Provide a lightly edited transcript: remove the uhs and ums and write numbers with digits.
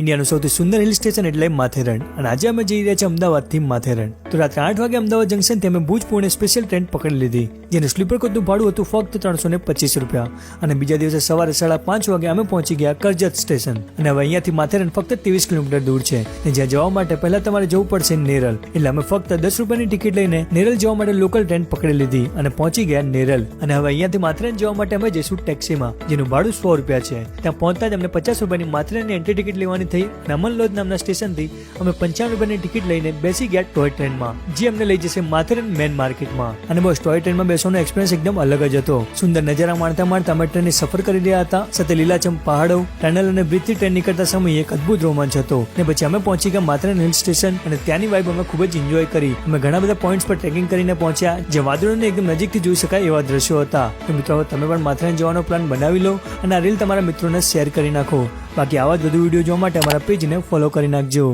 ઇન્ડિયાનું સૌથી સુંદર hill station એટલે માથેરણ અને આજે અમે જઈ રહ્યા છીએ અમદાવાદથી માથેરણ. તો રાત્રે 8 વાગે અમદાવાદ જંકશનથી અમે ભુજ પુણે સ્પેશિયલ ટ્રેન પકડી લીધી, જેનું સ્લીપર કોચનું ભાડું હતું ફક્ત 325 રૂપિયા. અને બીજા દિવસે સવારે 5:30 વાગે અમે પહોંચી ગયા કરજત સ્ટેશન. અને હવે અહીંયાથી માથેરણ ફક્ત 23 કિલોમીટર દૂર છે. ને જ્યાં જવા માટે પહેલા તમારે જવું પડશે નેરલ. એટલે અમે ફક્ત 10 રૂપિયાની ટિકિટ લઈને નેરલ જવા માટે લોકલ ટ્રેન પકડી લીધી અને પહોંચી ગયા નેરલ. અને હવે અહીંયાથી માથેરણ જવા માટે અમે જઈશું ટેક્સીમાં, જેનું ભાડું 100 રૂપિયા છે. ત્યાં પહોંચતા જ અમને 50 રૂપિયાની માથેરણની એન્ટ્રી ટિકિટ લેવાની થઈ. અમન લોજ નામના સ્ટેશનથી અમે 55 રૂપિયાની ટિકિટ લઈને બેસી ગયા ટોય ટ્રેનમાં, જે અમને લઈ જશે માથેરન મેન માર્કેટમાં. અને બસ ટોય ટ્રેનમાં બેસવાનો એક્સપિરિયન્સ એકદમ અલગ જ હતો. સુંદર નજારા માણતા માણતા અમે ટ્રેનની સફર કરી રહ્યા હતા, સાથે લીલાછમ પહાડો, ટનલ અને બ્રિજથી ટ્રેન નીકળતા સમયે એક અદ્ભુત રોમાંચ હતો. ને પછી અમે પહોંચી ગયા માથેરન હિલ સ્ટેશન અને ત્યાંની વાઇબ અમે ખૂબ જ એન્જોય કરી. અમે ઘણા બધા પોઈન્ટ્સ પર ટ્રેકિંગ કરીને પહોંચ્યા, જે વાદળોને એકદમ નજીકથી જોઈ શકાય એવા દ્રશ્યો હતા. તો મિત્રો, તમે પણ માથેરન જવાનો પ્લાન બનાવી લો અને આ રીલ તમારા મિત્રોને શેર કરી નાખો. બાકી આવા જ વધુ વિડીયો જોવા માટે અમારા પેજને ફોલો કરી નાખજો.